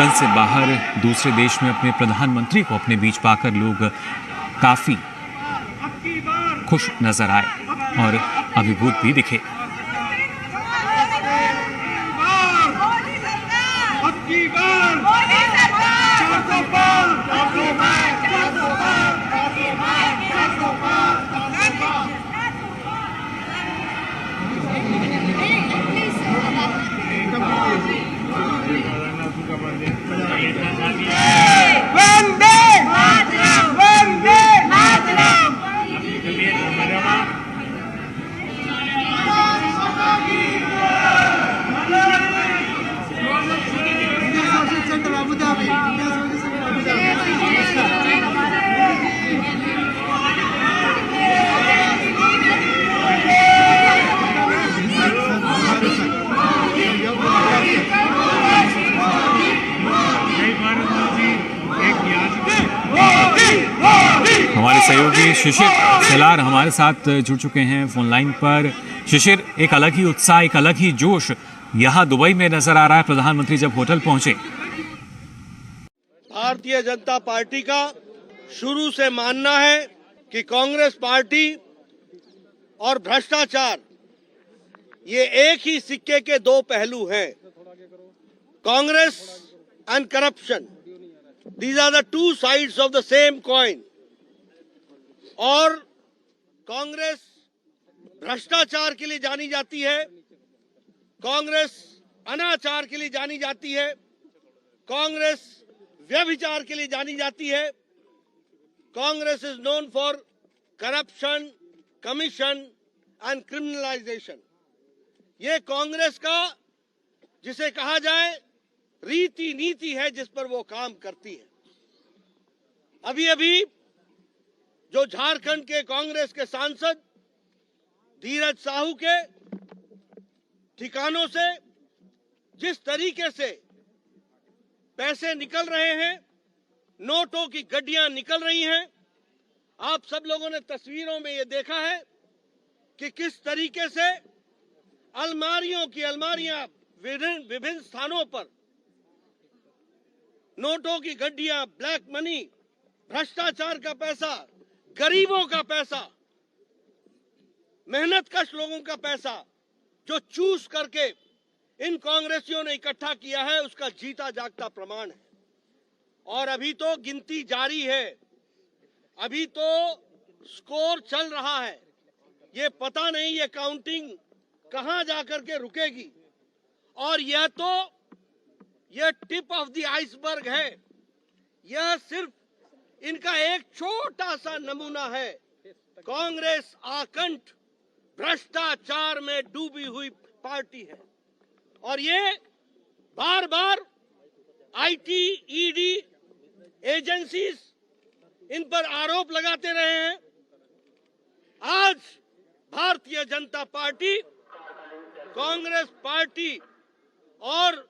वतन से बाहर दूसरे देश में अपने प्रधानमंत्री को अपने बीच पाकर लोग काफी खुश नजर आए और अभिभूत भी दिखे। हमारे सहयोगी शिशिर सेलार हमारे साथ जुड़ चुके हैं फोन लाइन पर। शिशिर, एक अलग ही उत्साह, एक अलग ही जोश यहाँ दुबई में नजर आ रहा है प्रधानमंत्री जब होटल पहुंचे। भारतीय जनता पार्टी का शुरू से मानना है कि कांग्रेस पार्टी और भ्रष्टाचार ये एक ही सिक्के के दो पहलू हैं। Congress and corruption, these are the two sides of the same coin. और कांग्रेस भ्रष्टाचार के लिए जानी जाती है, कांग्रेस अनाचार के लिए जानी जाती है, कांग्रेस व्यभिचार के लिए जानी जाती है। Congress is known for corruption, commission and criminalisation. ये कांग्रेस का जिसे कहा जाए रीति नीति है जिस पर वो काम करती है। अभी अभी जो झारखंड के कांग्रेस के सांसद धीरज साहू के ठिकानों से जिस तरीके से पैसे निकल रहे हैं, नोटों की गड्डियां निकल रही हैं, आप सब लोगों ने तस्वीरों में ये देखा है कि किस तरीके से अलमारियों की अलमारियां विभिन्न स्थानों पर नोटों की गड्डियां, ब्लैक मनी, भ्रष्टाचार का पैसा, गरीबों का पैसा, मेहनतकश लोगों का पैसा जो चूस करके इन कांग्रेसियों ने इकट्ठा किया है, उसका जीता जागता प्रमाण है। और अभी तो गिनती जारी है, अभी तो स्कोर चल रहा है। ये पता नहीं ये काउंटिंग कहां जाकर के रुकेगी। और यह तो यह टिप ऑफ द आइसबर्ग है, यह सिर्फ इनका एक छोटा सा नमूना है। कांग्रेस आकंठ भ्रष्टाचार में डूबी हुई पार्टी है और ये बार बार आईटी, ईडी एजेंसीज इन पर आरोप लगाते रहे हैं। आज भारतीय जनता पार्टी, कांग्रेस पार्टी और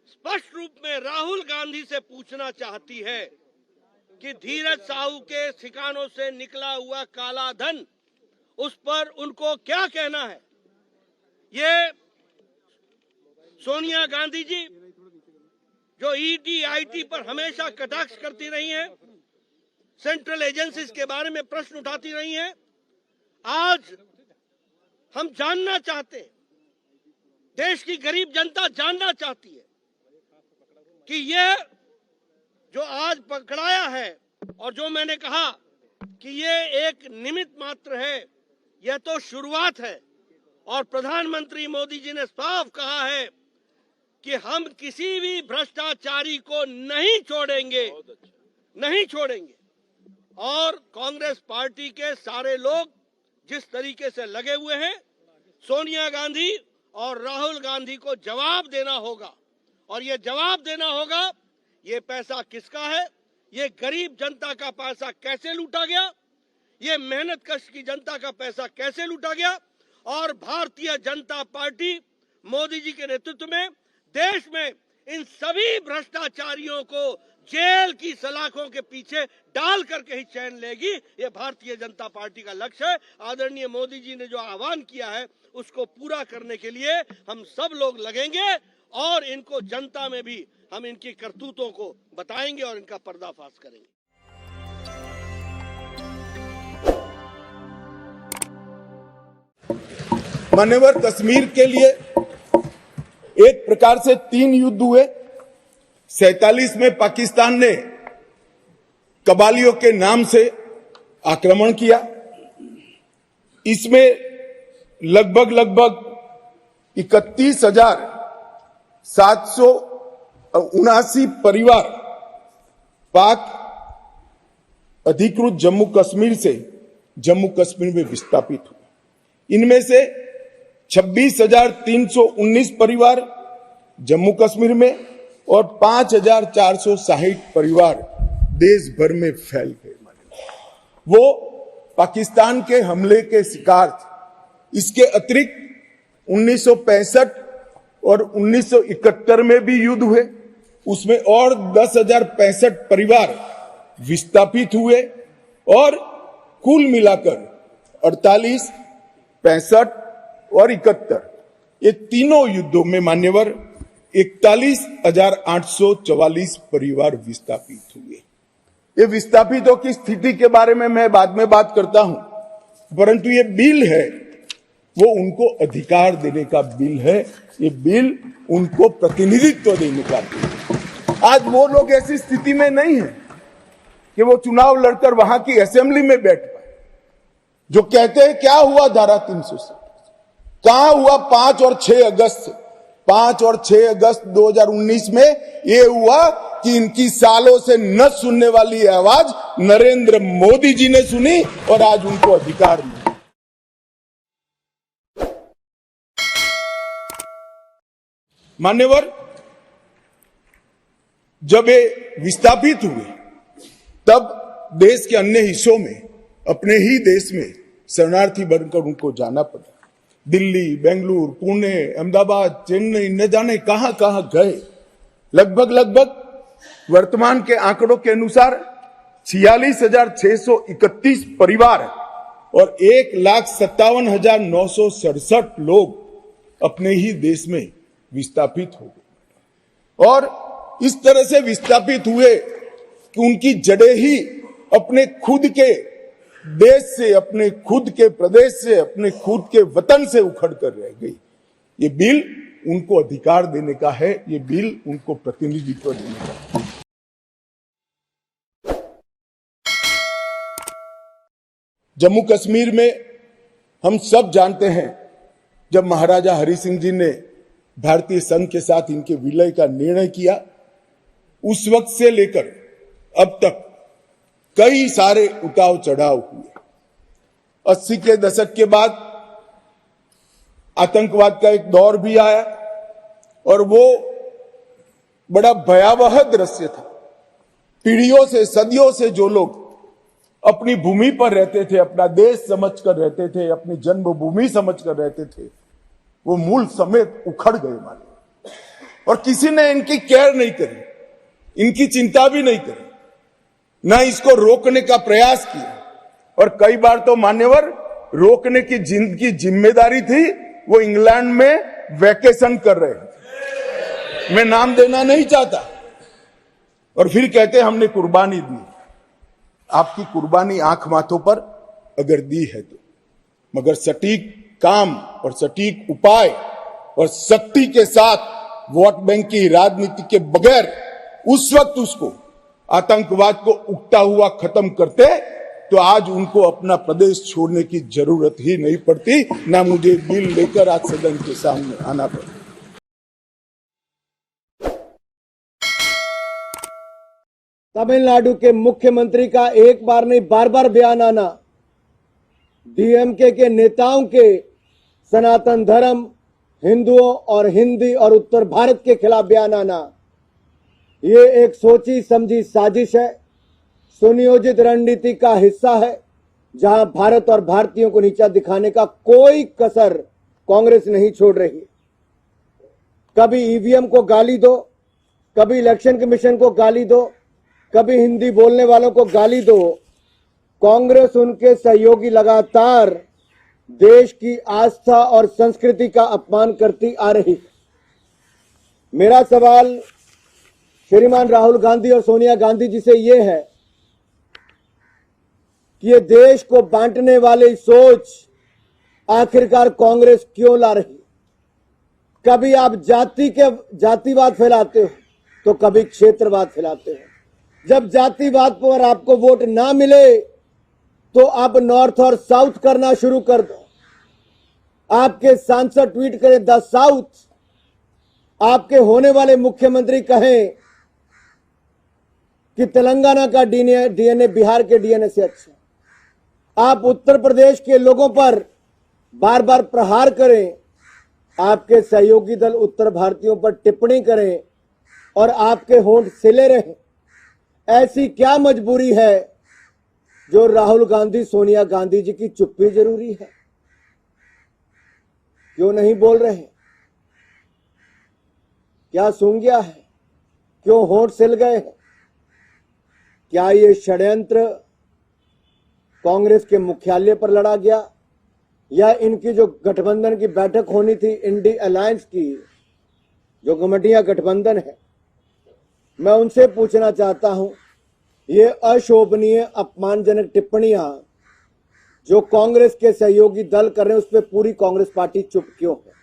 स्पष्ट रूप में राहुल गांधी से पूछना चाहती है कि धीरज साहू के ठिकानों से निकला हुआ काला धन, उस पर उनको क्या कहना है। ये सोनिया गांधी जी जो ईडी, आईटी पर हमेशा कटाक्ष करती रही हैं, सेंट्रल एजेंसीज के बारे में प्रश्न उठाती रही हैं, आज हम जानना चाहते हैं, देश की गरीब जनता जानना चाहती है कि ये जो आज पकड़ाया है और जो मैंने कहा कि ये एक निमित्त मात्र है, यह तो शुरुआत है। और प्रधानमंत्री मोदी जी ने साफ कहा है कि हम किसी भी भ्रष्टाचारी को नहीं छोड़ेंगे, नहीं छोड़ेंगे। और कांग्रेस पार्टी के सारे लोग जिस तरीके से लगे हुए हैं, सोनिया गांधी और राहुल गांधी को जवाब देना होगा। और ये जवाब देना होगा, ये पैसा किसका है, ये गरीब जनता का पैसा कैसे लूटा गया, ये मेहनतकश की जनता का पैसा कैसे लूटा गया। और भारतीय जनता पार्टी मोदी जी के नेतृत्व में देश में इन सभी भ्रष्टाचारियों को जेल की सलाखों के पीछे डाल करके ही चैन लेगी। ये भारतीय जनता पार्टी का लक्ष्य है। आदरणीय मोदी जी ने जो आह्वान किया है उसको पूरा करने के लिए हम सब लोग लगेंगे और इनको जनता में भी हम इनकी करतूतों को बताएंगे और इनका पर्दाफाश करेंगे। मान्यवर, कश्मीर के लिए एक प्रकार से 3 युद्ध हुए। 47 में पाकिस्तान ने कबालियों के नाम से आक्रमण किया। इसमें लगभग 31,779 परिवार पाक अधिकृत जम्मू कश्मीर से जम्मू कश्मीर में विस्थापित हुए। इनमें से 26,319 परिवार जम्मू कश्मीर में और 5,460 परिवार देश भर में फैल गए। वो पाकिस्तान के हमले के शिकार थे। इसके अतिरिक्त 1965 और 1971 में भी युद्ध हुए। उसमें और 10,065 परिवार विस्थापित हुए और कुल मिलाकर 48, 65 और 71 ये तीनों युद्धों में मान्यवर 41,844 परिवार विस्थापित हुए। ये विस्थापितों की स्थिति के बारे में मैं बाद में बात करता हूं, परंतु ये बिल है वो उनको अधिकार देने का बिल है। ये बिल उनको प्रतिनिधित्व देने का बिल है। आज वो लोग ऐसी स्थिति में नहीं है कि वो चुनाव लड़कर वहां की असेंबली में बैठ पाए। जो कहते हैं क्या हुआ धारा 370, कहां हुआ 5 और 6 अगस्त 2019 में ये हुआ कि इनकी सालों से न सुनने वाली आवाज नरेंद्र मोदी जी ने सुनी और आज उनको अधिकार मिला। मान्यवर, जब ये विस्थापित हुए तब देश के अन्य हिस्सों में, अपने ही देश में शरणार्थी बनकर उनको जाना पड़ा। दिल्ली, बेंगलुरु, पुणे, अहमदाबाद, चेन्नई, न जाने कहां कहां गए। लगभग वर्तमान के आंकड़ों के अनुसार 46,631 परिवार और 1,57,967 लोग अपने ही देश में विस्थापित हो गए। और इस तरह से विस्थापित हुए कि उनकी जड़ें ही अपने खुद के देश से, अपने खुद के प्रदेश से, अपने खुद के वतन से उखड़ कर रह गई। ये बिल उनको अधिकार देने का है, ये बिल उनको प्रतिनिधित्व देने का है। जम्मू कश्मीर में हम सब जानते हैं, जब महाराजा हरि सिंह जी ने भारतीय संघ के साथ इनके विलय का निर्णय किया, उस वक्त से लेकर अब तक कई सारे उतार चढ़ाव हुए। 80 के दशक के बाद आतंकवाद का एक दौर भी आया और वो बड़ा भयावह दृश्य था। पीढ़ियों से, सदियों से जो लोग अपनी भूमि पर रहते थे, अपना देश समझकर रहते थे, अपनी जन्मभूमि समझकर रहते थे, वो मूल समेत उखड़ गए माने। और किसी ने इनकी केयर नहीं करी, इनकी चिंता भी नहीं करी, न इसको रोकने का प्रयास किया। और कई बार तो मान्यवर रोकने की जिनकी जिम्मेदारी थी वो इंग्लैंड में वैकेशन कर रहे हैं, मैं नाम देना नहीं चाहता। और फिर कहते हमने कुर्बानी दी। आपकी कुर्बानी आंख माथों पर अगर दी है तो, मगर सटीक काम और सटीक उपाय और शक्ति के साथ वोट बैंक की राजनीति के बगैर उस वक्त उसको आतंकवाद को उगता हुआ खत्म करते तो आज उनको अपना प्रदेश छोड़ने की जरूरत ही नहीं पड़ती, ना मुझे बिल लेकर आज सदन के सामने आना पड़ता। तमिलनाडु के मुख्यमंत्री का एक बार नहीं बार बार बयान आना, डीएमके के नेताओं के सनातन धर्म, हिंदुओं और हिंदी और उत्तर भारत के खिलाफ बयान आना, ये एक सोची समझी साजिश है, सुनियोजित रणनीति का हिस्सा है, जहां भारत और भारतीयों को नीचा दिखाने का कोई कसर कांग्रेस नहीं छोड़ रही है। कभी ईवीएम को गाली दो, कभी इलेक्शन कमीशन को गाली दो, कभी हिंदी बोलने वालों को गाली दो। कांग्रेस उनके सहयोगी लगातार देश की आस्था और संस्कृति का अपमान करती आ रही है। मेरा सवाल श्रीमान राहुल गांधी और सोनिया गांधी जी से ये है कि ये देश को बांटने वाली सोच आखिरकार कांग्रेस क्यों ला रही। कभी आप जातिवाद फैलाते हो तो कभी क्षेत्रवाद फैलाते हो। जब जातिवाद पर आपको वोट ना मिले तो आप नॉर्थ और साउथ करना शुरू कर दो। आपके सांसद ट्वीट करें द साउथ, आपके होने वाले मुख्यमंत्री कहें कि तेलंगाना का डीएनए बिहार के डीएनए से अच्छा। आप उत्तर प्रदेश के लोगों पर बार बार प्रहार करें, आपके सहयोगी दल उत्तर भारतीयों पर टिप्पणी करें और आपके होंठ सिले रहें। ऐसी क्या मजबूरी है जो राहुल गांधी सोनिया गांधी जी की चुप्पी जरूरी है? क्यों नहीं बोल रहे? क्या सूंघ गया है? क्यों होंठ सिल गए हैं? क्या ये षड्यंत्र कांग्रेस के मुख्यालय पर लड़ा गया या इनकी जो गठबंधन की बैठक होनी थी इंडी अलायंस की, जो कमेटियां गठबंधन है, मैं उनसे पूछना चाहता हूं, ये अशोभनीय अपमानजनक टिप्पणियां जो कांग्रेस के सहयोगी दल कर रहे हैं उस पर पूरी कांग्रेस पार्टी चुप क्यों है?